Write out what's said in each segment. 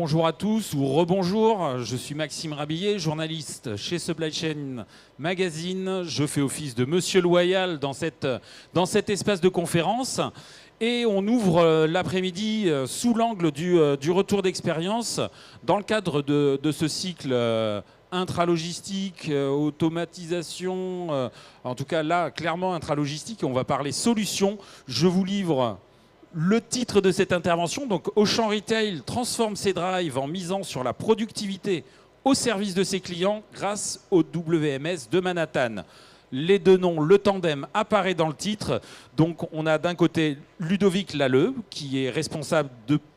bonjour à tous ou rebonjour, je suis Maxime Rabillet, journaliste chez Supply Chain Magazine. Je fais office de Monsieur Loyal dans cet espace de conférence. Et on ouvre l'après-midi sous l'angle du retour d'expérience dans le cadre de ce cycle intralogistique, automatisation, en tout cas là, clairement intralogistique, on va parler solutions. Je vous livre le titre de cette intervention. Donc Auchan Retail transforme ses drives en misant sur la productivité au service de ses clients grâce au WMS de Manhattan. Les deux noms, le tandem apparaît dans le titre. Donc on a d'un côté Ludovic Lalleux, qui est responsable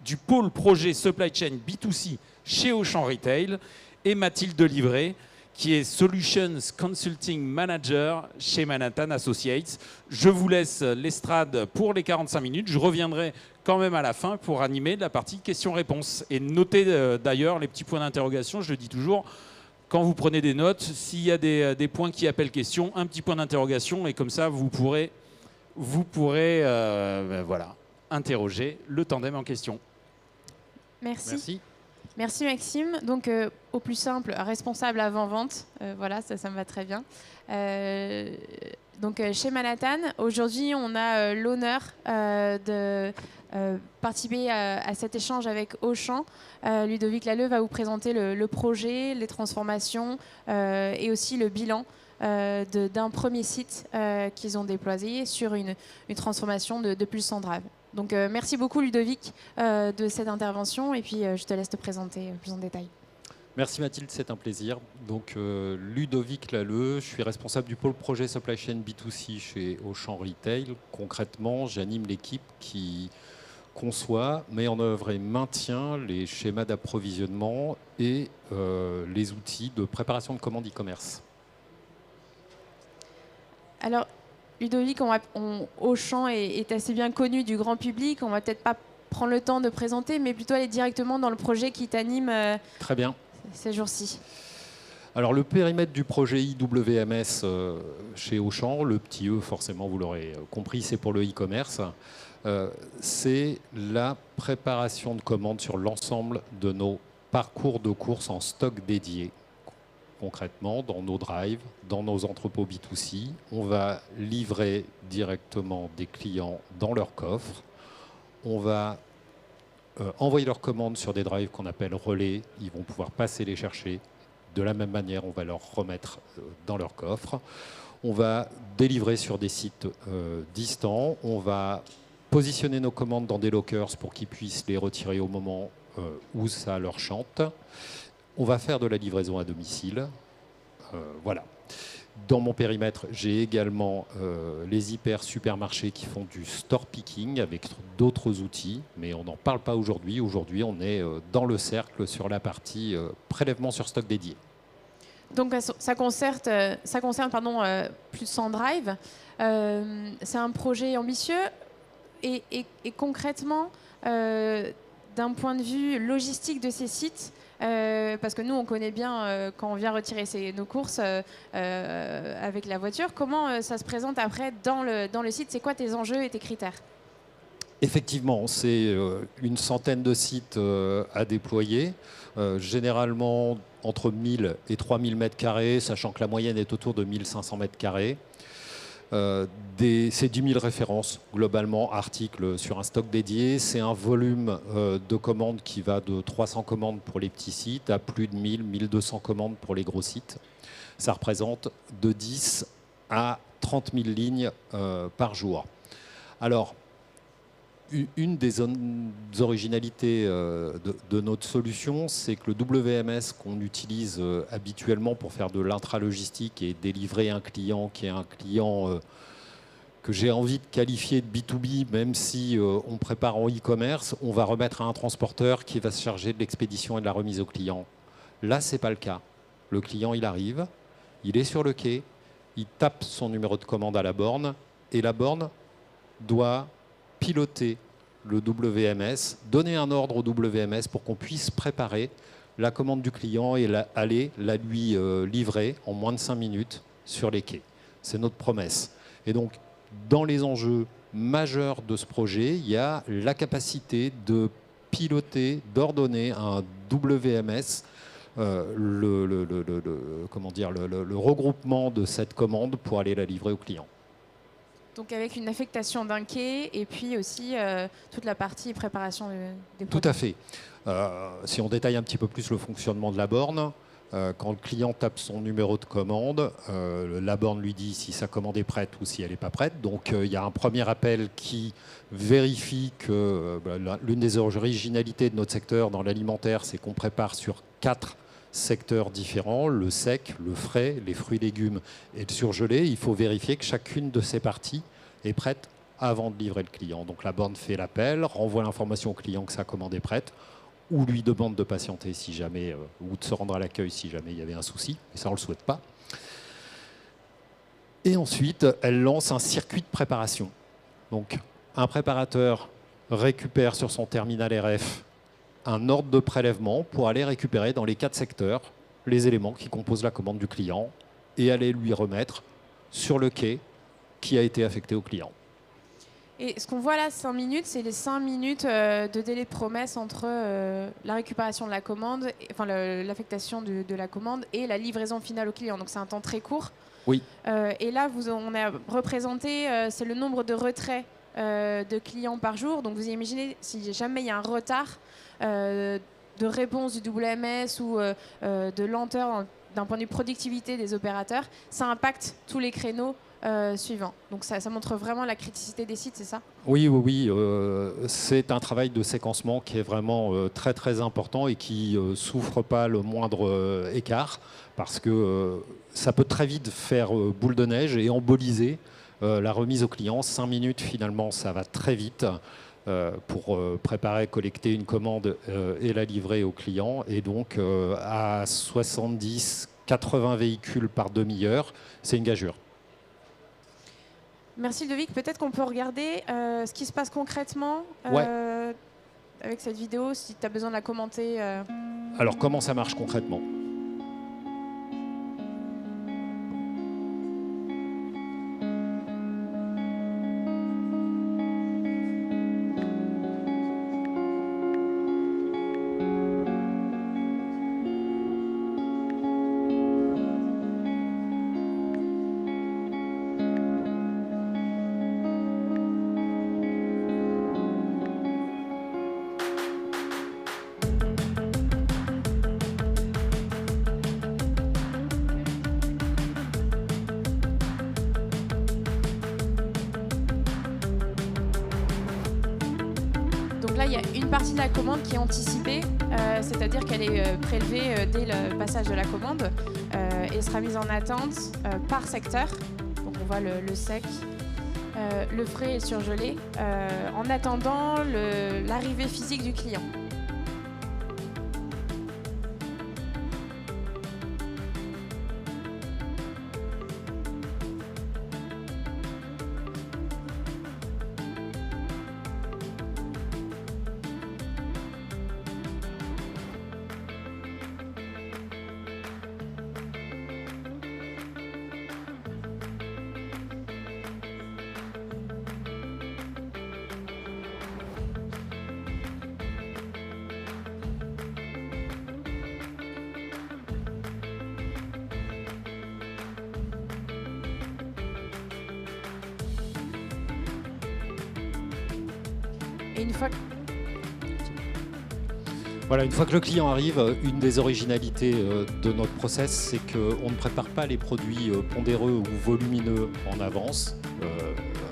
du pôle projet Supply Chain B2C chez Auchan Retail, et Mathilde Livret, qui est Solutions Consulting Manager chez Manhattan Associates. Je vous laisse l'estrade pour les 45 minutes. Je reviendrai quand même à la fin pour animer la partie questions-réponses. Et notez d'ailleurs les petits points d'interrogation, je le dis toujours, quand vous prenez des notes, s'il y a des points qui appellent question, un petit point d'interrogation, et comme ça, vous pourrez voilà, interroger le tandem en question. Merci. Merci Maxime. Donc au plus simple, responsable avant-vente. Voilà, ça me va très bien. Donc chez Manhattan, aujourd'hui, on a l'honneur de participer à cet échange avec Auchan. Ludovic Lalleux va vous présenter le projet, les transformations et aussi le bilan d'un premier site qu'ils ont déployé sur une transformation de plus de 100 drives. Donc merci beaucoup Ludovic de cette intervention et puis je te laisse te présenter plus en détail. Merci Mathilde, c'est un plaisir. Donc Ludovic Lalleux, je suis responsable du pôle projet Supply Chain B2C chez Auchan Retail. Concrètement, j'anime l'équipe qui conçoit, met en œuvre et maintient les schémas d'approvisionnement et les outils de préparation de commandes e-commerce. Alors Ludovic, Auchan est assez bien connu du grand public. On va peut-être pas prendre le temps de présenter, mais plutôt aller directement dans le projet qui t'anime Très bien. Ces jours-ci. Alors le périmètre du projet IWMS chez Auchan, le petit E forcément, vous l'aurez compris, c'est pour le e-commerce. C'est la préparation de commandes sur l'ensemble de nos parcours de course en stock dédié. Concrètement, dans nos drives, dans nos entrepôts B2C, on va livrer directement des clients dans leur coffre. On va envoyer leurs commandes sur des drives qu'on appelle relais. Ils vont pouvoir passer les chercher. De la même manière, on va leur remettre dans leur coffre. On va délivrer sur des sites distants. On va positionner nos commandes dans des lockers pour qu'ils puissent les retirer au moment où ça leur chante. On va faire de la livraison à domicile. Voilà. Dans mon périmètre, j'ai également les hyper supermarchés qui font du store picking avec d'autres outils, mais on n'en parle pas aujourd'hui. Aujourd'hui, on est dans le cercle sur la partie prélèvement sur stock dédié. Donc ça concerne plus de 100 drives. C'est un projet ambitieux et concrètement, d'un point de vue logistique de ces sites, parce que nous, on connaît bien quand on vient retirer nos courses avec la voiture. Comment ça se présente après dans le site? C'est quoi tes enjeux et tes critères? Effectivement, c'est une centaine de sites à déployer, généralement entre 1000 et 3000 mètres carrés, sachant que la moyenne est autour de 1500 mètres carrés. C'est 10 000 références, globalement, articles sur un stock dédié. C'est un volume de commandes qui va de 300 commandes pour les petits sites à plus de 1000, 1200 commandes pour les gros sites. Ça représente de 10 à 30 000 lignes par jour. Alors, une des originalités de notre solution, c'est que le WMS qu'on utilise habituellement pour faire de l'intralogistique et délivrer un client qui est un client que j'ai envie de qualifier de B2B, même si on prépare en e-commerce, on va remettre à un transporteur qui va se charger de l'expédition et de la remise au client. Là, ce n'est pas le cas. Le client, il arrive, il est sur le quai, il tape son numéro de commande à la borne et la borne doit piloter le WMS, donner un ordre au WMS pour qu'on puisse préparer la commande du client et aller la lui livrer en moins de 5 minutes sur les quais. C'est notre promesse. Et donc, dans les enjeux majeurs de ce projet, il y a la capacité de piloter, d'ordonner à un WMS comment dire, le regroupement de cette commande pour aller la livrer au client. Donc avec une affectation d'un quai et puis aussi toute la partie préparation des produits. Tout à fait. Si on détaille un petit peu plus le fonctionnement de la borne, quand le client tape son numéro de commande, la borne lui dit si sa commande est prête ou si elle n'est pas prête. Donc il y a un premier appel qui vérifie que l'une des originalités de notre secteur dans l'alimentaire, c'est qu'on prépare sur 4 secteurs différents, le sec, le frais, les fruits et légumes et le surgelé. Il faut vérifier que chacune de ces parties est prête avant de livrer le client. Donc la borne fait l'appel, renvoie l'information au client que sa commande est prête, ou lui demande de patienter si jamais, ou de se rendre à l'accueil si jamais il y avait un souci, et ça on ne le souhaite pas. Et ensuite, elle lance un circuit de préparation. Donc un préparateur récupère sur son terminal RF un ordre de prélèvement pour aller récupérer dans les 4 secteurs les éléments qui composent la commande du client et aller lui remettre sur le quai qui a été affecté au client. Et ce qu'on voit là, 5 minutes, c'est les 5 minutes de délai de promesse entre la récupération de la commande, enfin l'affectation de la commande et la livraison finale au client. Donc c'est un temps très court. Oui. Et là, on a représenté, c'est le nombre de retraits de clients par jour. Donc vous imaginez, si jamais il y a un retard de réponse du WMS ou de lenteur d'un point de vue productivité des opérateurs, ça impacte tous les créneaux suivants. Donc ça montre vraiment la criticité des sites, c'est ça? Oui, c'est un travail de séquencement qui est vraiment très très important et qui souffre pas le moindre écart parce que ça peut très vite faire boule de neige et emboliser la remise au client. 5 minutes finalement, ça va très vite pour préparer, collecter une commande et la livrer au client. Et donc à 70-80 véhicules par demi-heure, c'est une gageure. Merci Ludovic. Peut-être qu'on peut regarder ce qui se passe concrètement avec cette vidéo, si tu as besoin de la commenter. Alors, comment ça marche concrètement ? Là, il y a une partie de la commande qui est anticipée, c'est-à-dire qu'elle est prélevée dès le passage de la commande et sera mise en attente par secteur. Donc on voit le sec, le frais et le surgelé, en attendant l'arrivée physique du client. Et une fois que le client arrive, une des originalités de notre process, c'est qu'on ne prépare pas les produits pondéreux ou volumineux en avance.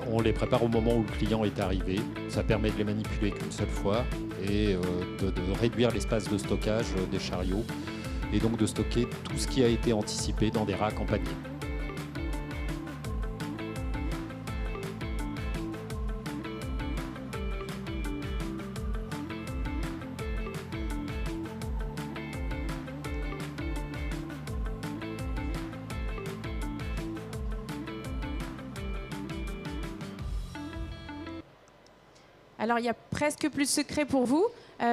On les prépare au moment où le client est arrivé. Ça permet de les manipuler qu'une seule fois et de réduire l'espace de stockage des chariots et donc de stocker tout ce qui a été anticipé dans des racks en panier. Alors, il n'y a presque plus de secret pour vous,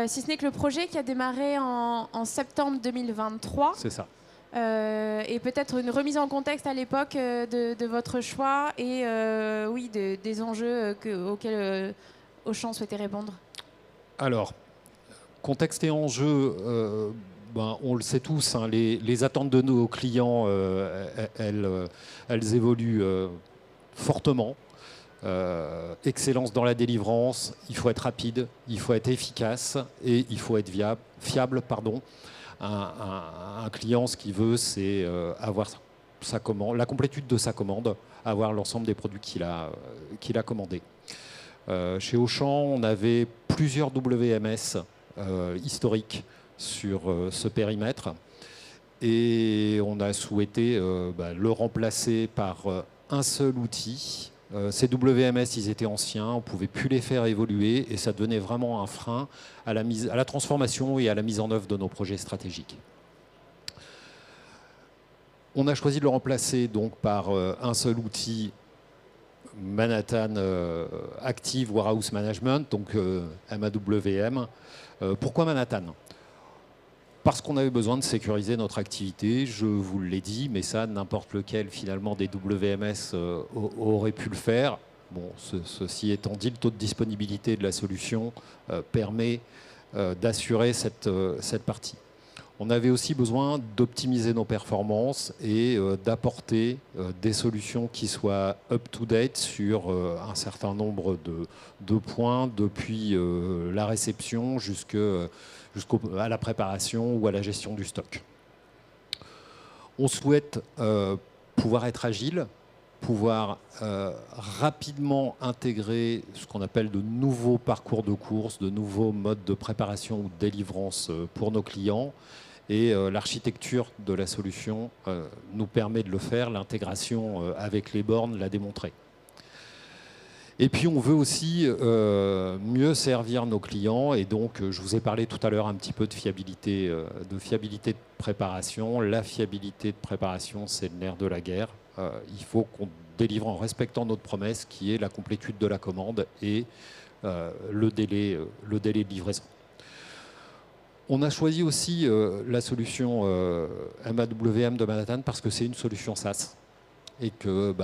si ce n'est que le projet qui a démarré en septembre 2023. C'est ça. Et peut-être une remise en contexte à l'époque de votre choix et des enjeux auxquels Auchan souhaitait répondre. Alors, Contexte et enjeux, on le sait tous, hein, les attentes de nos clients, elles évoluent fortement. Excellence dans la délivrance, il faut être rapide, il faut être efficace et il faut être fiable. Un client, ce qu'il veut, c'est avoir sa commande, la complétude de sa commande, avoir l'ensemble des produits qu'il a commandés. Chez Auchan, on avait plusieurs WMS historiques sur ce périmètre et on a souhaité le remplacer par un seul outil. Ces WMS, ils étaient anciens, on ne pouvait plus les faire évoluer et ça devenait vraiment un frein à la transformation et à la mise en œuvre de nos projets stratégiques. On a choisi de le remplacer donc par un seul outil, Manhattan Active Warehouse Management, donc MAWM. Pourquoi Manhattan ? Parce qu'on avait besoin de sécuriser notre activité, je vous l'ai dit, mais ça, n'importe lequel finalement des WMS aurait pu le faire. Bon, ceci étant dit, le taux de disponibilité de la solution permet d'assurer cette partie. On avait aussi besoin d'optimiser nos performances et d'apporter des solutions qui soient up-to-date sur un certain nombre de points, depuis la réception jusqu'à la préparation ou à la gestion du stock. On souhaite pouvoir être agile, pouvoir rapidement intégrer ce qu'on appelle de nouveaux parcours de course, de nouveaux modes de préparation ou de délivrance pour nos clients. Et l'architecture de la solution nous permet de le faire, l'intégration avec les bornes l'a démontré. Et puis on veut aussi mieux servir nos clients et donc je vous ai parlé tout à l'heure un petit peu de fiabilité de préparation. La fiabilité de préparation, c'est le nerf de la guerre. Il faut qu'on délivre en respectant notre promesse qui est la complétude de la commande et le délai de livraison. On a choisi aussi la solution MAWM de Manhattan parce que c'est une solution SaaS et que,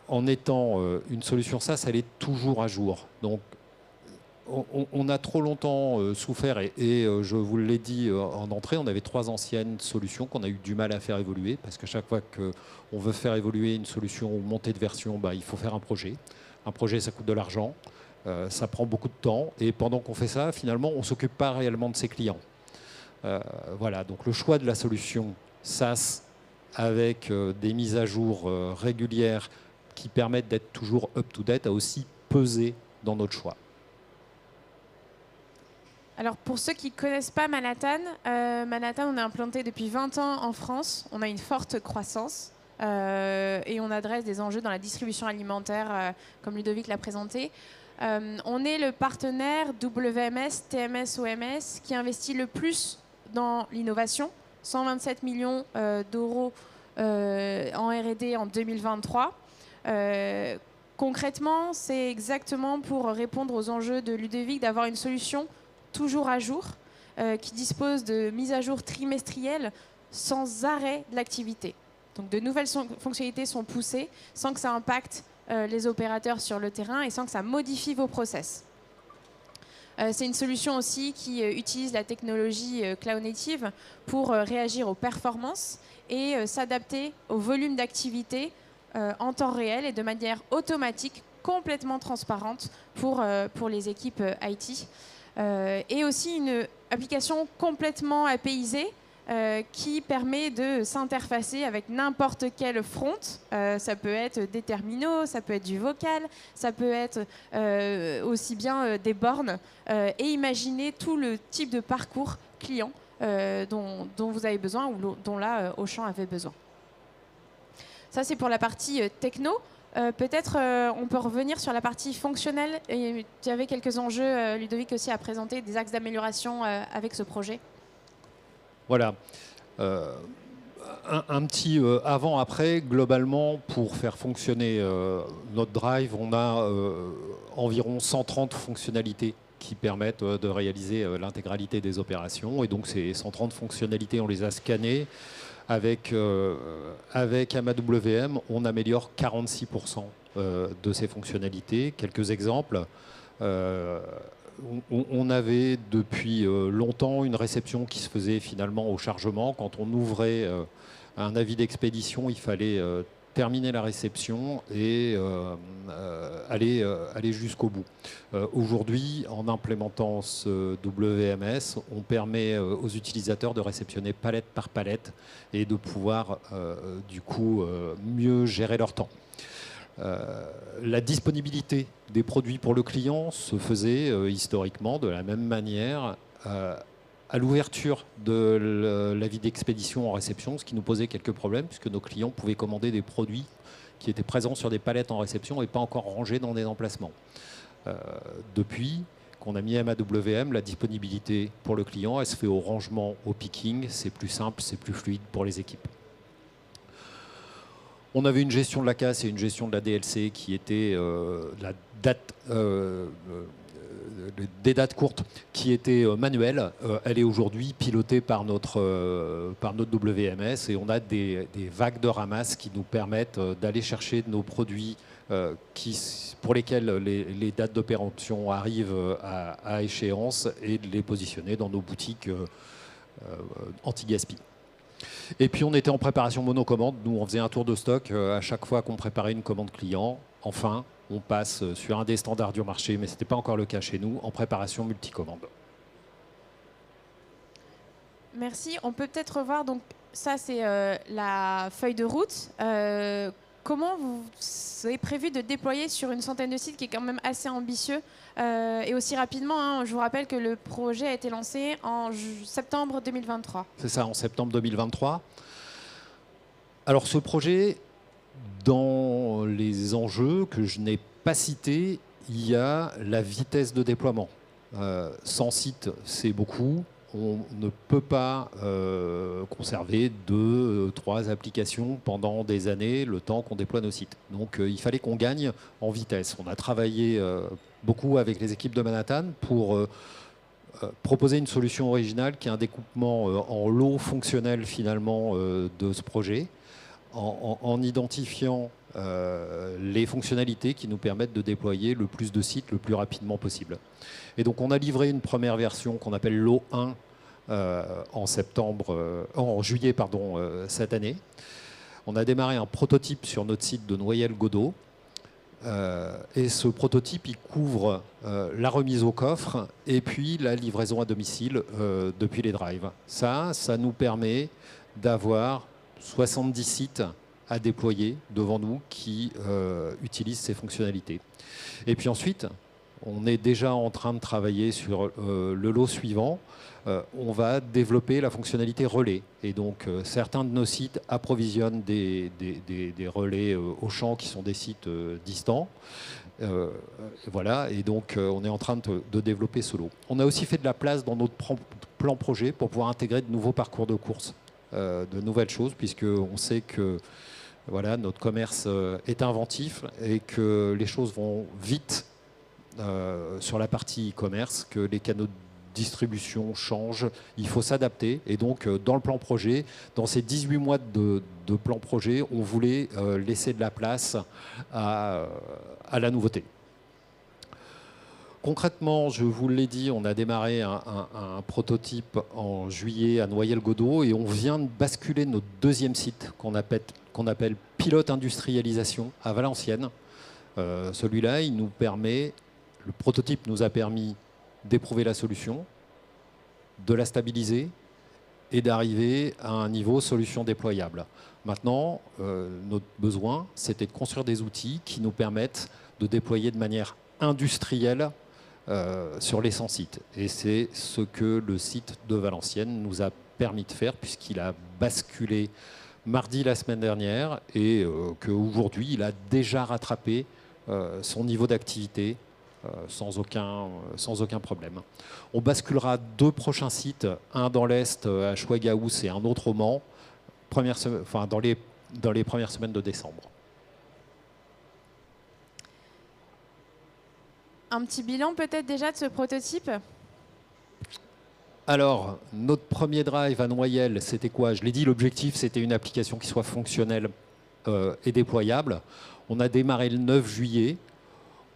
en étant une solution SaaS, elle est toujours à jour. Donc, on a trop longtemps souffert et je vous l'ai dit en entrée, on avait 3 anciennes solutions qu'on a eu du mal à faire évoluer parce qu'à chaque fois qu'on veut faire évoluer une solution ou monter de version, il faut faire un projet. Un projet, ça coûte de l'argent. Ça prend beaucoup de temps et pendant qu'on fait ça, finalement, on ne s'occupe pas réellement de ses clients. Voilà, donc le choix de la solution SaaS avec des mises à jour régulières qui permettent d'être toujours up-to-date a aussi pesé dans notre choix. Alors pour ceux qui ne connaissent pas Manhattan, Manhattan, on est implanté depuis 20 ans en France. On a une forte croissance. Et on adresse des enjeux dans la distribution alimentaire, comme Ludovic l'a présenté. On est le partenaire WMS, TMS, OMS qui investit le plus dans l'innovation, 127 millions d'euros en R&D en 2023. Concrètement, c'est exactement pour répondre aux enjeux de Ludovic d'avoir une solution toujours à jour, qui dispose de mises à jour trimestrielles sans arrêt de l'activité. Donc de nouvelles fonctionnalités sont poussées sans que ça impacte les opérateurs sur le terrain et sans que ça modifie vos process. C'est une solution aussi qui utilise la technologie Cloud Native pour réagir aux performances et s'adapter au volume d'activité en temps réel et de manière automatique, complètement transparente pour les équipes IT. Et aussi une application complètement apaisée qui permet de s'interfacer avec n'importe quel front. Ça peut être des terminaux, ça peut être du vocal, ça peut être aussi bien des bornes. Et imaginer tout le type de parcours client dont vous avez besoin ou dont là, Auchan avait besoin. Ça, c'est pour la partie techno. Peut-être on peut revenir sur la partie fonctionnelle. Et il y avait quelques enjeux, Ludovic aussi a présenté, des axes d'amélioration avec ce projet. Voilà. Un petit avant-après, globalement, pour faire fonctionner notre drive, on a environ 130 fonctionnalités qui permettent de réaliser l'intégralité des opérations. Et donc ces 130 fonctionnalités, on les a scannées. Avec MAWM, on améliore 46% de ces fonctionnalités. Quelques exemples. on avait depuis longtemps une réception qui se faisait finalement au chargement. Quand on ouvrait un avis d'expédition, il fallait terminer la réception et aller jusqu'au bout. Aujourd'hui, en implémentant ce WMS, on permet aux utilisateurs de réceptionner palette par palette et de pouvoir du coup mieux gérer leur temps. La disponibilité des produits pour le client se faisait historiquement de la même manière à l'ouverture de l'avis d'expédition en réception, ce qui nous posait quelques problèmes puisque nos clients pouvaient commander des produits qui étaient présents sur des palettes en réception et pas encore rangés dans des emplacements. Depuis qu'on a mis MAWM, la disponibilité pour le client, elle se fait au rangement, au picking, c'est plus simple, c'est plus fluide pour les équipes. On avait une gestion de la casse et une gestion de la DLC qui était la date, des dates courtes qui étaient manuelles. Elle est aujourd'hui pilotée par notre WMS et on a des vagues de ramasse qui nous permettent d'aller chercher nos produits pour lesquels les dates d'opération arrivent à échéance et de les positionner dans nos boutiques anti-gaspi. Et puis on était en préparation monocommande. Nous, on faisait un tour de stock à chaque fois qu'on préparait une commande client. Enfin, on passe sur un des standards du marché, mais ce n'était pas encore le cas chez nous, en préparation multicommande. Merci. On peut peut-être revoir, donc ça c'est la feuille de route. Comment vous avez prévu de déployer sur une centaine de sites qui est quand même assez ambitieux et aussi rapidement, hein, je vous rappelle que le projet a été lancé en septembre 2023. C'est ça, en septembre 2023. Alors ce projet, dans les enjeux que je n'ai pas cités, il y a la vitesse de déploiement. 100 sites, c'est beaucoup. On ne peut pas conserver 2, 3 applications pendant des années, le temps qu'on déploie nos sites. Donc il fallait qu'on gagne en vitesse. On a travaillé beaucoup avec les équipes de Manhattan pour proposer une solution originale qui est un découpement en lots fonctionnels finalement de ce projet, en identifiant les fonctionnalités qui nous permettent de déployer le plus de sites le plus rapidement possible. Et donc on a livré une première version qu'on appelle lot 1 en juillet cette année. On a démarré un prototype sur notre site de Noyelles-Godault. Et ce prototype, il couvre la remise au coffre et puis la livraison à domicile depuis les drives. Ça nous permet d'avoir 70 sites à déployer devant nous qui utilisent ces fonctionnalités. Et puis ensuite, on est déjà en train de travailler sur le lot suivant. On va développer la fonctionnalité relais. Et donc, certains de nos sites approvisionnent des relais Auchan qui sont des sites distants. Voilà, et donc on est en train de développer ce lot. On a aussi fait de la place dans notre plan projet pour pouvoir intégrer de nouveaux parcours de course, de nouvelles choses, puisqu'on sait que voilà, notre commerce est inventif et que les choses vont vite sur la partie e-commerce, que les canaux de distribution changent, il faut s'adapter. Et donc, dans le plan projet, dans ces 18 mois de plan projet, on voulait laisser de la place à la nouveauté. Concrètement, je vous l'ai dit, on a démarré un prototype en juillet à Noyelles-Godault et on vient de basculer notre deuxième site qu'on appelle Pilote Industrialisation à Valenciennes. Celui-là, le prototype nous a permis d'éprouver la solution, de la stabiliser et d'arriver à un niveau solution déployable. Maintenant, notre besoin, c'était de construire des outils qui nous permettent de déployer de manière industrielle sur les 100 sites. Et c'est ce que le site de Valenciennes nous a permis de faire puisqu'il a basculé mardi la semaine dernière et qu'aujourd'hui, il a déjà rattrapé son niveau d'activité sans aucun problème. On basculera 2 prochains sites, un dans l'Est à Chouagaous et un autre au Mans, dans les premières semaines de décembre. Un petit bilan peut-être déjà de ce prototype ? Alors, notre premier drive à Noyelles, c'était quoi? Je l'ai dit, l'objectif, c'était une application qui soit fonctionnelle et déployable. On a démarré le 9 juillet.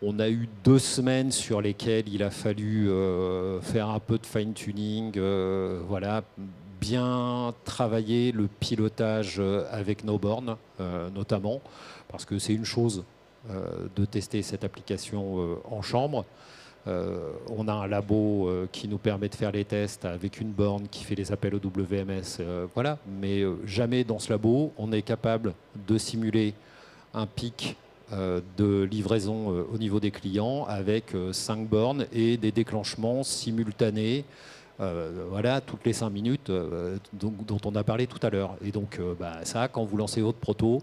On a eu 2 semaines sur lesquelles il a fallu faire un peu de fine-tuning, voilà, bien travailler le pilotage avec nos bornes, notamment, parce que c'est une chose de tester cette application en chambre. On a un labo qui nous permet de faire les tests avec une borne qui fait les appels au WMS, voilà. Mais jamais dans ce labo, on est capable de simuler un pic de livraison au niveau des clients avec 5 bornes et des déclenchements simultanés, voilà, toutes les 5 minutes dont on a parlé tout à l'heure. Et donc ça, quand vous lancez votre proto,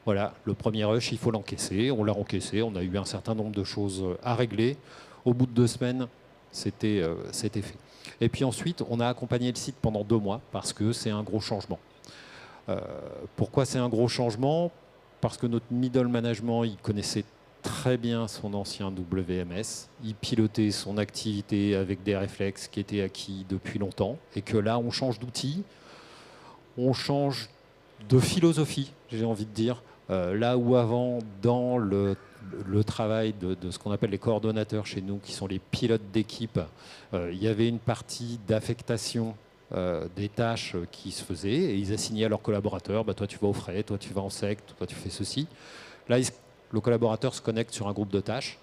voilà, le premier rush, il faut l'encaisser. On l'a encaissé, on a eu un certain nombre de choses à régler. Au bout de 2 semaines, c'était fait. Et puis ensuite, on a accompagné le site pendant 2 mois parce que c'est un gros changement. Pourquoi c'est un gros changement? Parce que notre middle management, il connaissait très bien son ancien WMS. Il pilotait son activité avec des réflexes qui étaient acquis depuis longtemps. Et que là, on change d'outil, on change de philosophie, j'ai envie de dire. Là où avant, dans le travail de ce qu'on appelle les coordonnateurs chez nous, qui sont les pilotes d'équipe, il y avait une partie d'affectation des tâches qui se faisaient et ils assignaient à leurs collaborateurs, toi tu vas au frais, toi tu vas en sec, toi tu fais ceci. Là, le collaborateur se connecte sur un groupe de tâches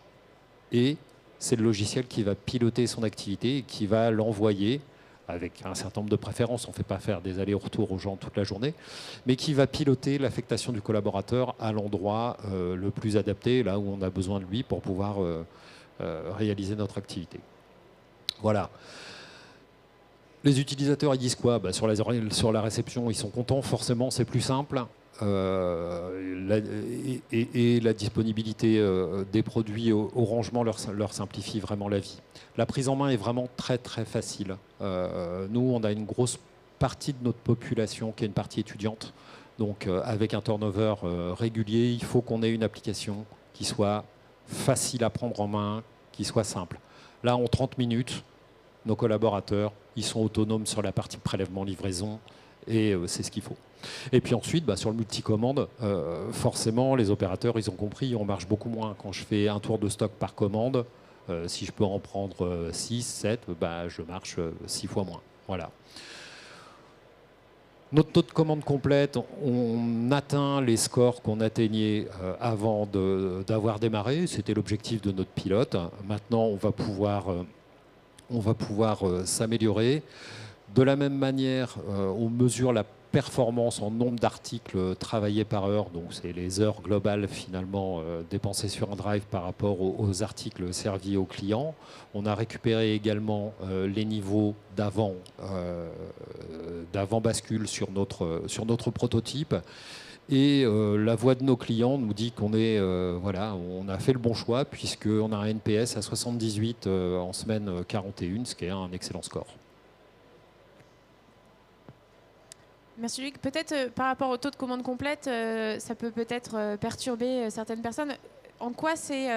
et c'est le logiciel qui va piloter son activité et qui va l'envoyer avec un certain nombre de préférences. On ne fait pas faire des allers-retours aux gens toute la journée, mais qui va piloter l'affectation du collaborateur à l'endroit le plus adapté, là où on a besoin de lui pour pouvoir réaliser notre activité. Voilà. Les utilisateurs, ils disent quoi? Sur la réception, ils sont contents. Forcément, c'est plus simple. Et la disponibilité des produits au rangement leur simplifie vraiment la vie. La prise en main est vraiment très très facile. Nous, on a une grosse partie de notre population qui est une partie étudiante. Donc avec un turnover régulier, il faut qu'on ait une application qui soit facile à prendre en main, qui soit simple. Là, en 30 minutes, nos collaborateurs, ils sont autonomes sur la partie prélèvement-livraison et c'est ce qu'il faut. Et puis ensuite, sur le multicommande, forcément, les opérateurs, ils ont compris, on marche beaucoup moins. Quand je fais un tour de stock par commande, si je peux en prendre 6, 7, je marche 6 fois moins. Voilà. Notre taux de commande complète, on atteint les scores qu'on atteignait avant d'avoir démarré. C'était l'objectif de notre pilote. Maintenant, on va pouvoir s'améliorer. De la même manière, on mesure la performance en nombre d'articles travaillés par heure, donc c'est les heures globales finalement dépensées sur un drive par rapport aux articles servis aux clients. On a récupéré également les niveaux d'avant bascule sur notre prototype. Et la voix de nos clients nous dit qu'on on a fait le bon choix puisqu'on a un NPS à 78 en semaine 41, ce qui est un excellent score. Merci Luc. Peut-être par rapport au taux de commande complète, ça peut peut-être perturber certaines personnes. En quoi c'est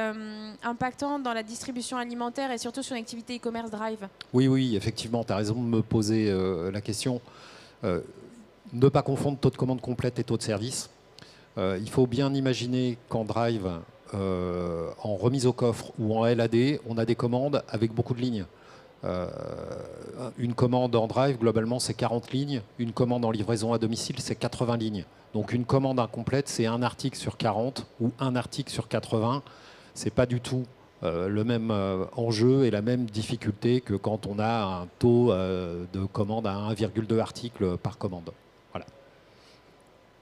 impactant dans la distribution alimentaire et surtout sur l'activité e-commerce Drive? Oui, effectivement, tu as raison de me poser la question. Ne pas confondre taux de commande complète et taux de service. Il faut bien imaginer qu'en Drive, en remise au coffre ou en LAD, on a des commandes avec beaucoup de lignes. Une commande en Drive, globalement, c'est 40 lignes. Une commande en livraison à domicile, c'est 80 lignes. Donc une commande incomplète, c'est un article sur 40 ou un article sur 80. Ce n'est pas du tout le même enjeu et la même difficulté que quand on a un taux de commande à 1,2 articles par commande. Voilà.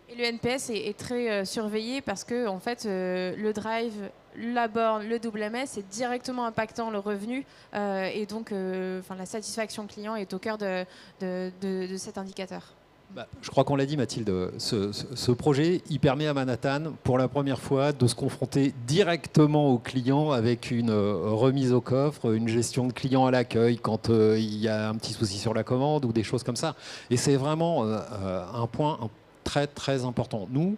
Et le NPS est très surveillé parce que en fait, le Drive, la borne, le WMS est directement impactant le revenu et donc la satisfaction client est au cœur de cet indicateur. Je crois qu'on l'a dit, Mathilde, ce projet, il permet à Manhattan, pour la première fois, de se confronter directement aux clients avec une remise au coffre, une gestion de client à l'accueil quand il y a un petit souci sur la commande ou des choses comme ça. Et c'est vraiment un point très, très important. Nous,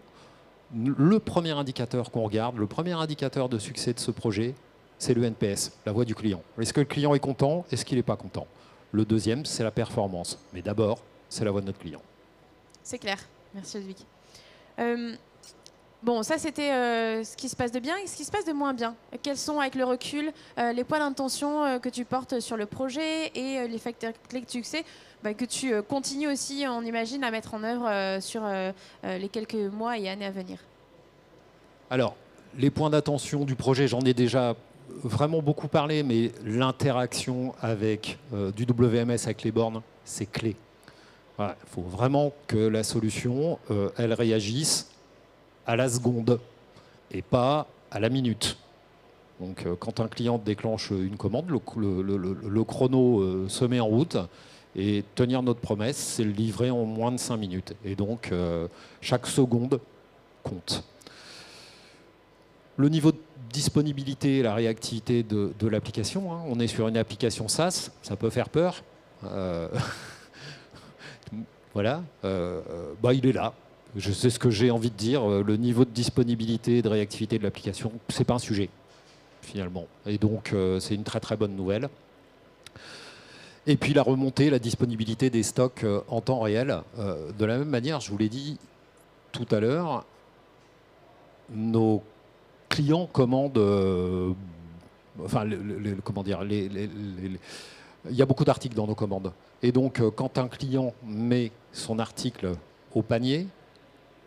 le premier indicateur qu'on regarde, le premier indicateur de succès de ce projet, c'est le NPS, la voix du client. Est-ce que le client est content? Est-ce qu'il n'est pas content? Le deuxième, c'est la performance. Mais d'abord, c'est la voix de notre client. C'est clair. Merci Ludwig. Bon, ça c'était ce qui se passe de bien et ce qui se passe de moins bien. Quels sont, avec le recul, les points d'intention que tu portes sur le projet et les facteurs clés de succès que tu continues aussi, on imagine, à mettre en œuvre sur les quelques mois et années à venir? Alors, les points d'attention du projet, j'en ai déjà vraiment beaucoup parlé, mais l'interaction avec du WMS avec les bornes, c'est clé. Voilà, il faut vraiment que la solution, elle réagisse à la seconde et pas à la minute. Donc, quand un client déclenche une commande, le chrono se met en route et tenir notre promesse, c'est le livrer en moins de 5 minutes. Et donc, chaque seconde compte. Le niveau de disponibilité et la réactivité de l'application, hein, on est sur une application SaaS, ça peut faire peur. Voilà, il est là. Je sais ce que j'ai envie de dire. Le niveau de disponibilité et de réactivité de l'application, c'est pas un sujet, finalement. Et donc, c'est une très très bonne nouvelle. Et puis la remontée, la disponibilité des stocks en temps réel. De la même manière, je vous l'ai dit tout à l'heure, nos clients commandent... comment dire, il y a beaucoup d'articles dans nos commandes. Et donc, quand un client met son article au panier,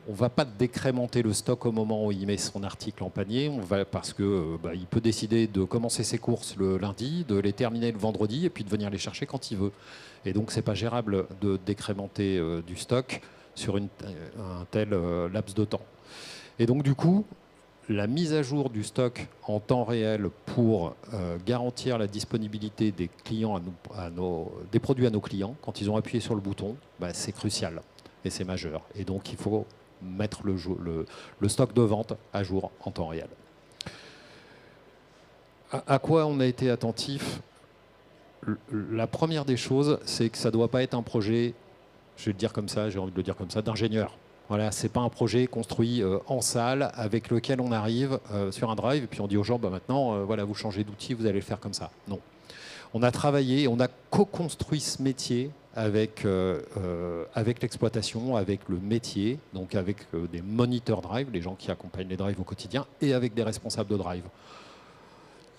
on ne va pas décrémenter le stock au moment où il met son article en panier, parce qu'il peut décider de commencer ses courses le lundi, de les terminer le vendredi et puis de venir les chercher quand il veut. Et donc, ce n'est pas gérable de décrémenter du stock sur un tel laps de temps. Et donc, du coup, la mise à jour du stock en temps réel pour garantir la disponibilité des clients des produits à nos clients, quand ils ont appuyé sur le bouton, c'est crucial et c'est majeur. Et donc, il faut mettre le stock de vente à jour en temps réel. À quoi on a été attentif? La première des choses, c'est que ça ne doit pas être un projet, je vais le dire comme ça, j'ai envie de le dire comme ça, d'ingénieur. Voilà, ce n'est pas un projet construit en salle avec lequel on arrive sur un drive et puis on dit aux gens, maintenant, voilà, vous changez d'outil, vous allez le faire comme ça. Non. On a travaillé, on a co-construit ce métier avec l'exploitation, avec le métier, donc avec des moniteurs drive, les gens qui accompagnent les drives au quotidien, et avec des responsables de drive.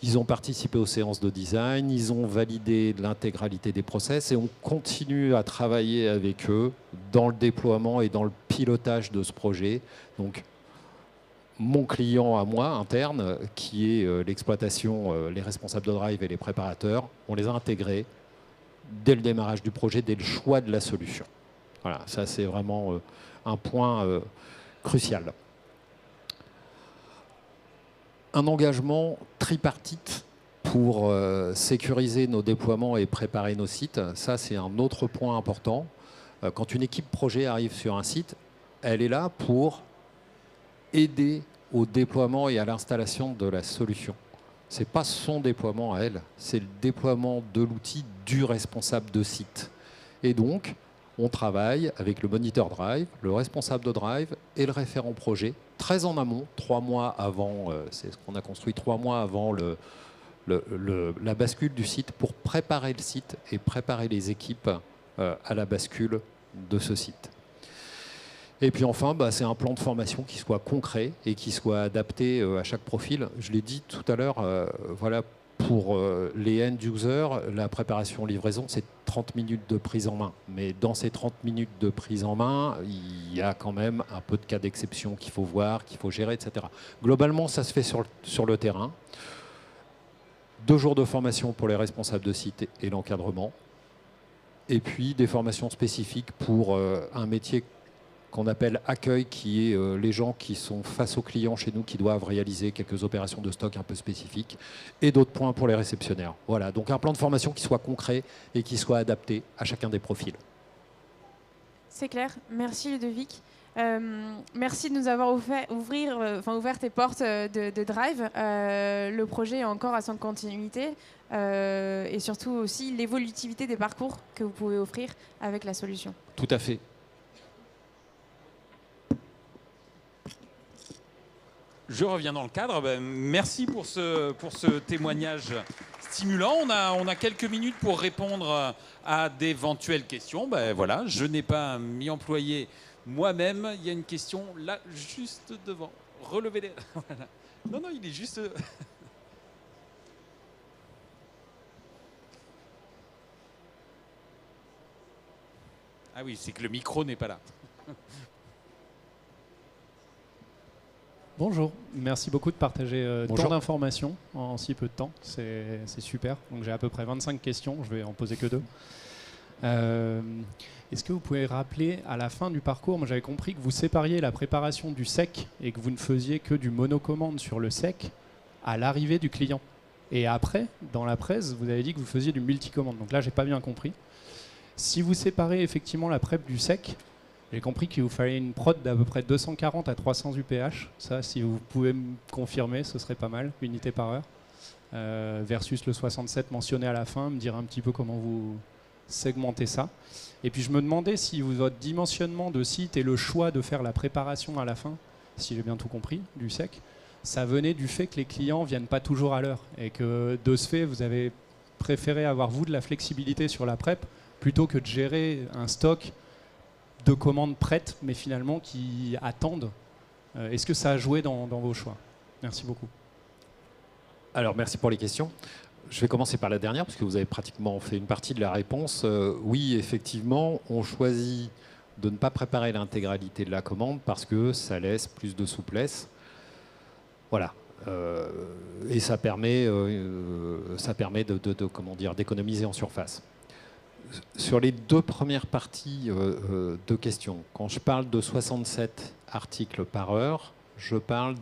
Ils ont participé aux séances de design, ils ont validé l'intégralité des process et on continue à travailler avec eux dans le déploiement et dans le pilotage de ce projet. Donc, mon client à moi, interne, qui est l'exploitation, les responsables de drive et les préparateurs, on les a intégrés dès le démarrage du projet, dès le choix de la solution. Voilà, ça c'est vraiment un point crucial. Un engagement tripartite pour sécuriser nos déploiements et préparer nos sites. Ça, c'est un autre point important. Quand une équipe projet arrive sur un site, elle est là pour aider au déploiement et à l'installation de la solution. Ce n'est pas son déploiement à elle, c'est le déploiement de l'outil du responsable de site. Et donc, on travaille avec le moniteur drive, le responsable de drive et le référent projet, très en amont, 3 mois avant, c'est ce qu'on a construit 3 mois avant la bascule du site, pour préparer le site et préparer les équipes à la bascule de ce site. Et puis enfin, c'est un plan de formation qui soit concret et qui soit adapté à chaque profil. Je l'ai dit tout à l'heure, voilà, pour les end-users, la préparation livraison, c'est 30 minutes de prise en main. Mais dans ces 30 minutes de prise en main, il y a quand même un peu de cas d'exception qu'il faut voir, qu'il faut gérer, etc. Globalement, ça se fait sur le terrain. 2 jours de formation pour les responsables de site et l'encadrement. Et puis des formations spécifiques pour un métier qu'on appelle accueil, qui est les gens qui sont face aux clients chez nous, qui doivent réaliser quelques opérations de stock un peu spécifiques, et d'autres points pour les réceptionnaires. Voilà, donc un plan de formation qui soit concret et qui soit adapté à chacun des profils. C'est clair. Merci Ludovic. Merci de nous avoir ouvert tes portes de Drive. Le projet est encore à son continuité et surtout aussi l'évolutivité des parcours que vous pouvez offrir avec la solution. Tout à fait. Je reviens dans le cadre. Merci pour ce témoignage stimulant. On a quelques minutes pour répondre à d'éventuelles questions. Voilà, je n'ai pas m'y employer moi-même. Il y a une question là, juste devant. relevez les... Voilà. Non, non, il est juste... Ah oui, c'est que le micro n'est pas là. Bonjour, merci beaucoup de partager Bonjour. tant d'informations en si peu de temps, c'est super. Donc j'ai à peu près 25 questions, je vais en poser que 2. Est-ce que vous pouvez rappeler à la fin du parcours, moi j'avais compris que vous sépariez la préparation du sec et que vous ne faisiez que du monocommande sur le sec à l'arrivée du client. Et après, dans la presse, vous avez dit que vous faisiez du multicommande. Donc là, j'ai pas bien compris. Si vous séparez effectivement la prep du sec, j'ai compris qu'il vous fallait une prod d'à peu près 240 à 300 UPH. Ça, si vous pouvez me confirmer, ce serait pas mal, unité par heure. Versus le 67 mentionné à la fin, me dire un petit peu comment vous segmentez ça. Et puis je me demandais si votre dimensionnement de site et le choix de faire la préparation à la fin, si j'ai bien tout compris, du sec, ça venait du fait que les clients ne viennent pas toujours à l'heure et que de ce fait, vous avez préféré avoir vous de la flexibilité sur la prep plutôt que de gérer un stock de commandes prêtes mais finalement qui attendent. Est-ce que ça a joué dans vos choix? Merci beaucoup. Alors, merci pour les questions. Je vais commencer par la dernière, parce que vous avez pratiquement fait une partie de la réponse. Oui, effectivement, on choisit de ne pas préparer l'intégralité de la commande parce que ça laisse plus de souplesse. Voilà. Et ça permet comment dire, d'économiser en surface. Sur les 2 premières parties de questions, quand je parle de 67 articles par heure, je parle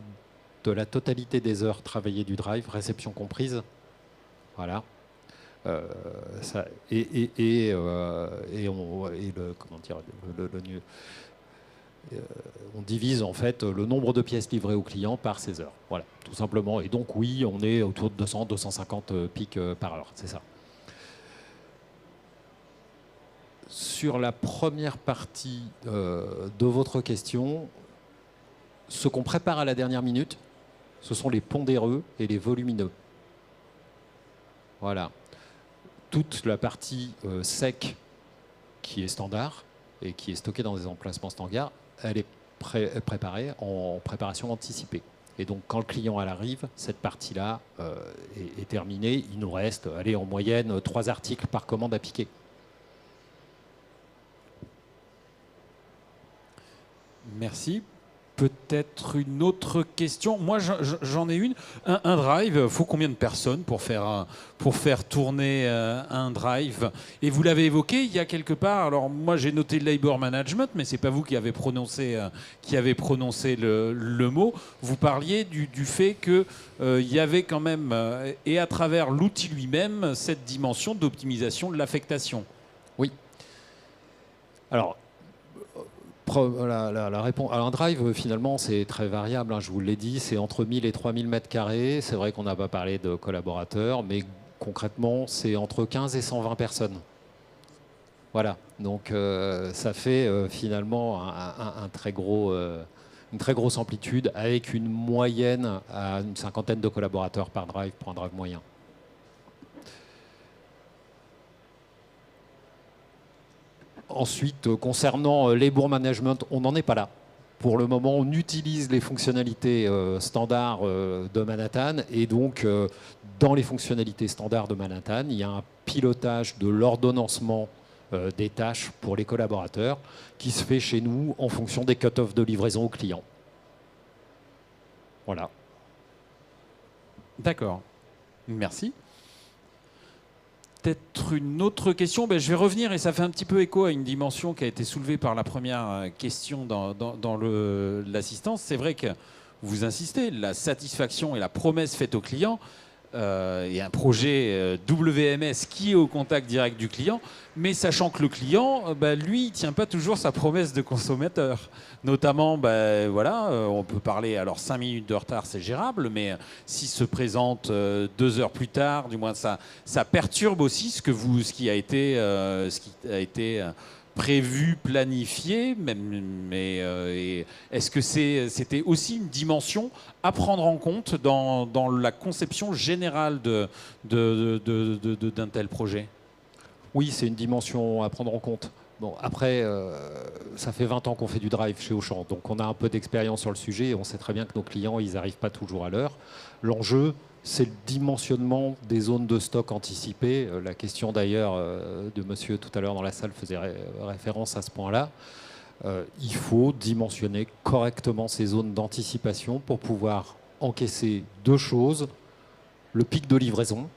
de la totalité des heures travaillées du drive, réception comprise. Voilà. On divise en fait le nombre de pièces livrées au client par ces heures. Voilà, tout simplement. Et donc oui, on est autour de 200-250 pics par heure, c'est ça. Sur la première partie de votre question, ce qu'on prépare à la dernière minute, ce sont les pondéreux et les volumineux. Voilà. Toute la partie sec qui est standard et qui est stockée dans des emplacements standards, elle est préparée en préparation anticipée. Et donc quand le client arrive, cette partie-là est terminée. Il nous reste, allez, en moyenne, 3 articles par commande à piquer. Merci. Peut-être une autre question. Moi, j'en ai une. Un drive, il faut combien de personnes pour faire tourner un drive? Et vous l'avez évoqué, il y a quelque part. Alors, moi, j'ai noté labor management, mais c'est pas vous qui avez prononcé le mot. Vous parliez du fait qu'il y avait quand même, et à travers l'outil lui-même, cette dimension d'optimisation de l'affectation. Oui. Alors, la réponse. Alors un drive, finalement, c'est très variable. Hein, je vous l'ai dit, c'est entre 1000 et 3000 mètres carrés. C'est vrai qu'on n'a pas parlé de collaborateurs, mais concrètement, c'est entre 15 et 120 personnes. Voilà. Donc, ça fait finalement une très grosse amplitude avec une moyenne à une 50aine de collaborateurs par drive pour un drive moyen. Ensuite, concernant labor management, on n'en est pas là. Pour le moment, on utilise les fonctionnalités standards de Manhattan. Et donc, dans les fonctionnalités standards de Manhattan, il y a un pilotage de l'ordonnancement des tâches pour les collaborateurs qui se fait chez nous en fonction des cut-offs de livraison aux clients. Voilà. D'accord. Merci. Peut-être une autre question. Je vais revenir, et ça fait un petit peu écho à une dimension qui a été soulevée par la première question dans l'assistance. C'est vrai que vous insistez, la satisfaction et la promesse faite au client, et un projet WMS qui est au contact direct du client, mais sachant que le client, lui, il ne tient pas toujours sa promesse de consommateur. Notamment, voilà, on peut parler, alors 5 minutes de retard, c'est gérable, mais s'il se présente 2 heures plus tard, du moins ça perturbe aussi ce qui a été prévu, planifié, mais est-ce que c'était aussi une dimension à prendre en compte dans la conception générale d'un tel projet? Oui, c'est une dimension à prendre en compte. Bon, après, ça fait 20 ans qu'on fait du drive chez Auchan, donc on a un peu d'expérience sur le sujet et on sait très bien que nos clients, ils n'arrivent pas toujours à l'heure. L'enjeu, c'est le dimensionnement des zones de stock anticipées. La question d'ailleurs de monsieur tout à l'heure dans la salle faisait référence à ce point-là. Il faut dimensionner correctement ces zones d'anticipation pour pouvoir encaisser deux choses. Le pic de livraison,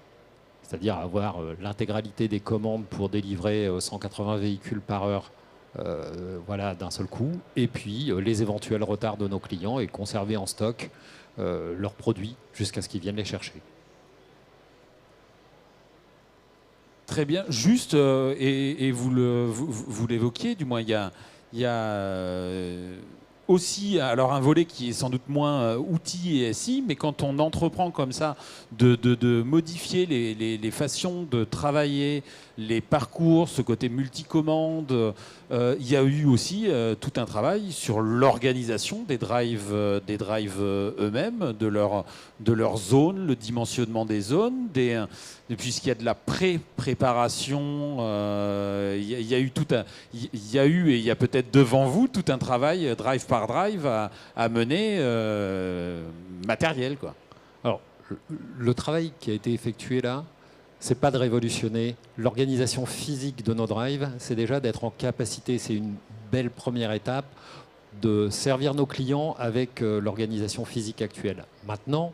c'est-à-dire avoir l'intégralité des commandes pour délivrer 180 véhicules par heure voilà, d'un seul coup, et puis les éventuels retards de nos clients et conserver en stock leurs produits jusqu'à ce qu'ils viennent les chercher. Très bien. Juste, et vous l'évoquiez, du moins, il y a aussi alors un volet qui est sans doute moins outils et SI, mais quand on entreprend comme ça de modifier les façons de travailler, les parcours, ce côté multicommande, il y a eu aussi tout un travail sur l'organisation des drives eux-mêmes, de leur zone, le dimensionnement des zones, puisqu'il y a de la préparation, il y a eu et il y a peut-être devant vous tout un travail drive par drive à mener matériel, quoi. Alors, le travail qui a été effectué là, c'est pas de révolutionner l'organisation physique de nos drives, c'est déjà d'être en capacité, c'est une belle première étape, de servir nos clients avec l'organisation physique actuelle. Maintenant,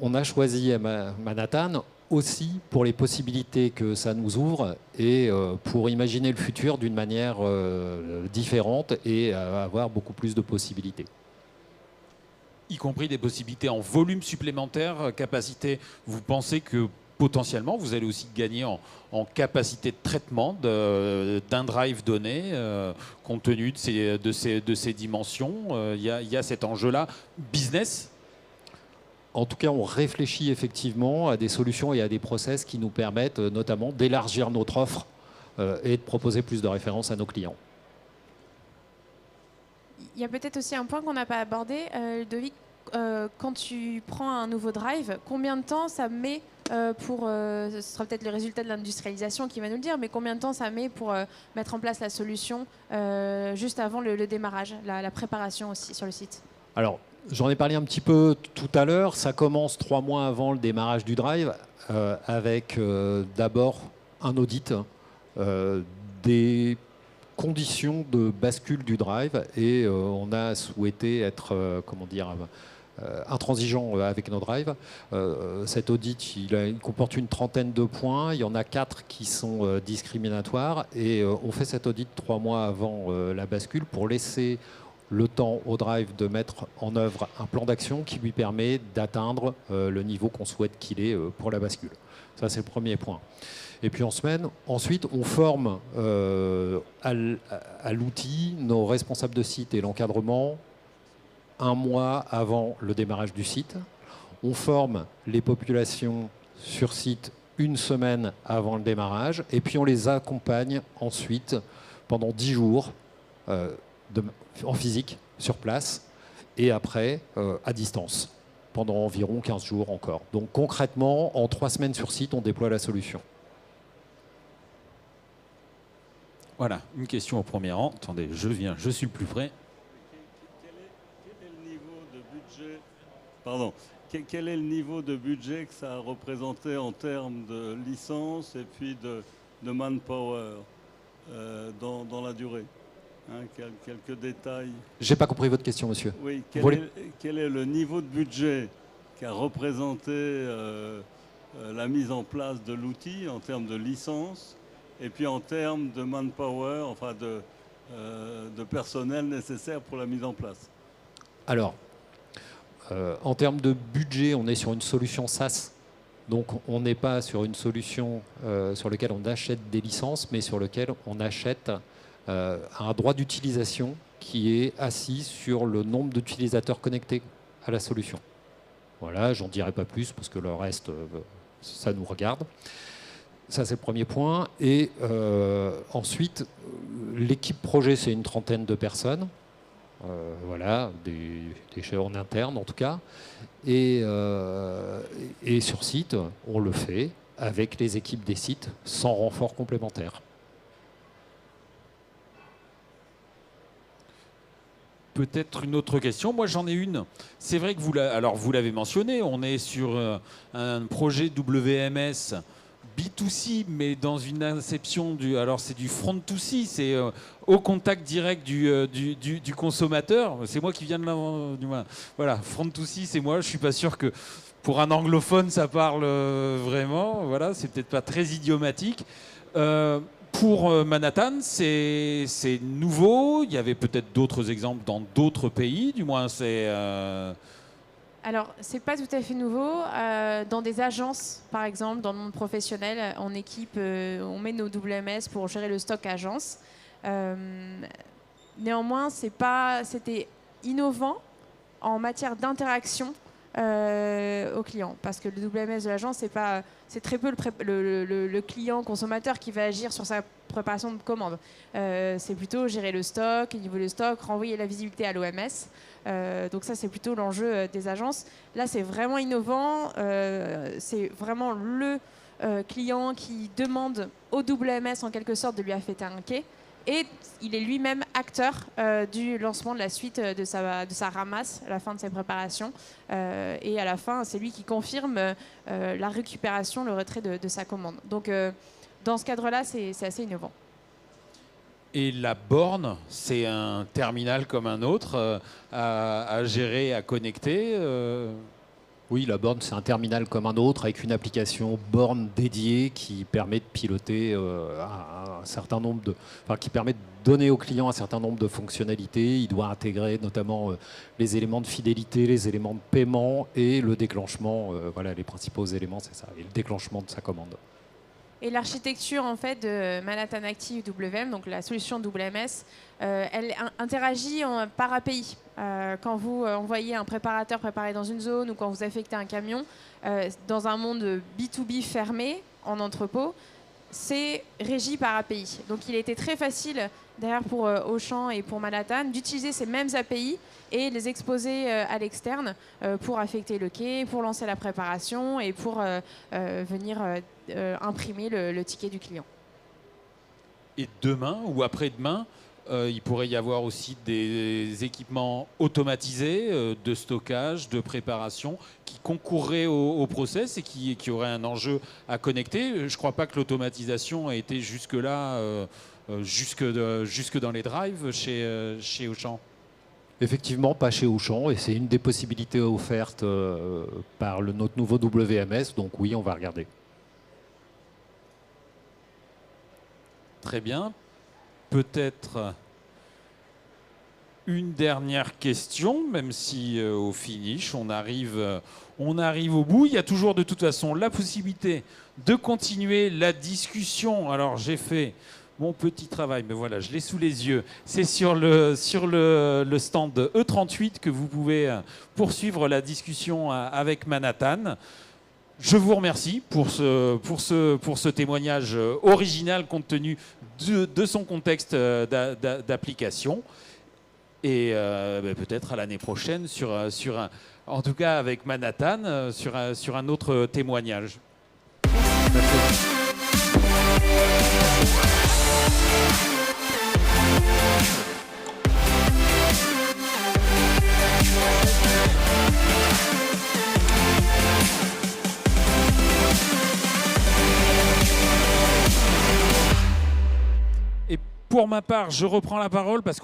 on a choisi Manhattan aussi pour les possibilités que ça nous ouvre et pour imaginer le futur d'une manière différente et avoir beaucoup plus de possibilités. Y compris des possibilités en volume supplémentaire, capacité, vous pensez que potentiellement, vous allez aussi gagner en capacité de traitement d'un drive donné, compte tenu de ces dimensions. Il y a cet enjeu-là business. En tout cas, on réfléchit effectivement à des solutions et à des process qui nous permettent notamment d'élargir notre offre et de proposer plus de références à nos clients. Il y a peut-être aussi un point qu'on n'a pas abordé, Ludovic. Quand tu prends un nouveau drive, combien de temps ça met ce sera peut-être le résultat de l'industrialisation qui va nous le dire, mais combien de temps ça met pour mettre en place la solution juste avant le démarrage, la préparation aussi sur le site? Alors, j'en ai parlé un petit peu tout à l'heure. Ça commence 3 mois avant le démarrage du drive avec d'abord un audit des conditions de bascule du drive et on a souhaité être, intransigeant avec nos drives. Cet audit, il comporte une trentaine de points. Il y en a 4 qui sont discriminatoires et on fait cet audit 3 mois avant la bascule pour laisser le temps au drive de mettre en œuvre un plan d'action qui lui permet d'atteindre le niveau qu'on souhaite qu'il ait pour la bascule. Ça, c'est le premier point. Et puis ensuite, on forme à l'outil nos responsables de site et l'encadrement 1 mois avant le démarrage du site. On forme les populations sur site 1 semaine avant le démarrage. Et puis on les accompagne ensuite pendant 10 jours en physique, sur place, et après à distance, pendant environ 15 jours encore. Donc concrètement, en 3 semaines sur site, on déploie la solution. Voilà, une question au premier rang. Attendez, je suis le plus près. Quel est le niveau de budget, pardon, quel est le niveau de budget que ça a représenté en termes de licence et puis de manpower dans la durée? Quelques détails. J'ai pas compris votre question, monsieur. Oui, quel est le niveau de budget qu'a représenté la mise en place de l'outil en termes de licence et puis en termes de manpower, enfin de personnel nécessaire pour la mise en place? Alors, en termes de budget, on est sur une solution SaaS. Donc on n'est pas sur une solution sur laquelle on achète des licences, mais sur laquelle on achète un droit d'utilisation qui est assis sur le nombre d'utilisateurs connectés à la solution. Voilà, j'en dirai pas plus parce que le reste, ça nous regarde. Ça, c'est le premier point. Et ensuite, l'équipe projet, c'est une trentaine de personnes. Voilà, des chefs en interne en tout cas. Et sur site, on le fait avec les équipes des sites sans renfort complémentaire. peut-être une autre question. Moi, j'en ai une. C'est vrai que vous l'avez mentionné, on est sur un projet WMS B2C, mais dans une inception alors c'est du front to C, c'est au contact direct du consommateur. C'est moi qui viens de l'inventer. Voilà, front to C, c'est moi. Je suis pas sûr que pour un anglophone ça parle vraiment. Voilà, c'est peut-être pas très idiomatique. Pour Manhattan, c'est nouveau. Il y avait peut-être d'autres exemples dans d'autres pays. Du moins, c'est Alors, c'est pas tout à fait nouveau. Dans des agences, par exemple, dans le monde professionnel, on équipe, on met nos WMS pour gérer le stock agence. Néanmoins, c'était innovant en matière d'interaction au client, parce que le WMS de l'agence, c'est très peu le client consommateur qui va agir sur sa préparation de commande. C'est plutôt gérer le stock, niveau le stock, renvoyer la visibilité à l'OMS. Donc ça, c'est plutôt l'enjeu des agences. Là, c'est vraiment innovant. C'est vraiment le client qui demande au WMS en quelque sorte de lui affecter un quai. Et il est lui-même acteur du lancement de la suite de sa ramasse à la fin de ses préparations. Et à la fin, c'est lui qui confirme la récupération, le retrait de sa commande. Donc dans ce cadre-là, c'est assez innovant. Et la borne, c'est un terminal comme un autre à gérer, à connecter. Oui, la borne, c'est un terminal comme un autre avec une application borne dédiée qui permet de piloter un certain nombre qui permet de donner au client un certain nombre de fonctionnalités. Il doit intégrer notamment les éléments de fidélité, les éléments de paiement et le déclenchement. Voilà, les principaux éléments, c'est ça, et le déclenchement de sa commande. Et l'architecture en fait de Manhattan Active WM, donc la solution WMS, elle interagit par API. Quand vous envoyez un préparateur préparé dans une zone ou quand vous affectez un camion dans un monde B2B fermé en entrepôt, c'est régi par API. Donc il était très facile d'ailleurs pour Auchan et pour Manhattan d'utiliser ces mêmes API et les exposer à l'externe pour affecter le quai, pour lancer la préparation et pour venir imprimer le ticket du client. Et demain ou après-demain, il pourrait y avoir aussi des équipements automatisés de stockage, de préparation, qui concourraient au process et qui auraient un enjeu à connecter. Je ne crois pas que l'automatisation ait été jusque-là, jusque dans les drives chez Auchan. Effectivement, pas chez Auchan, et c'est une des possibilités offertes par notre nouveau WMS. Donc oui, on va regarder. Très bien. Peut-être une dernière question, même si au finish, on arrive au bout. Il y a toujours de toute façon la possibilité de continuer la discussion. Alors j'ai fait mon petit travail, mais voilà, je l'ai sous les yeux. C'est sur le stand E38 que vous pouvez poursuivre la discussion avec Manhattan. Je vous remercie pour ce témoignage original compte tenu de son contexte d'application. Et peut-être à l'année prochaine, en tout cas avec Manhattan, sur un autre témoignage. Merci. Et pour ma part, je reprends la parole parce qu'on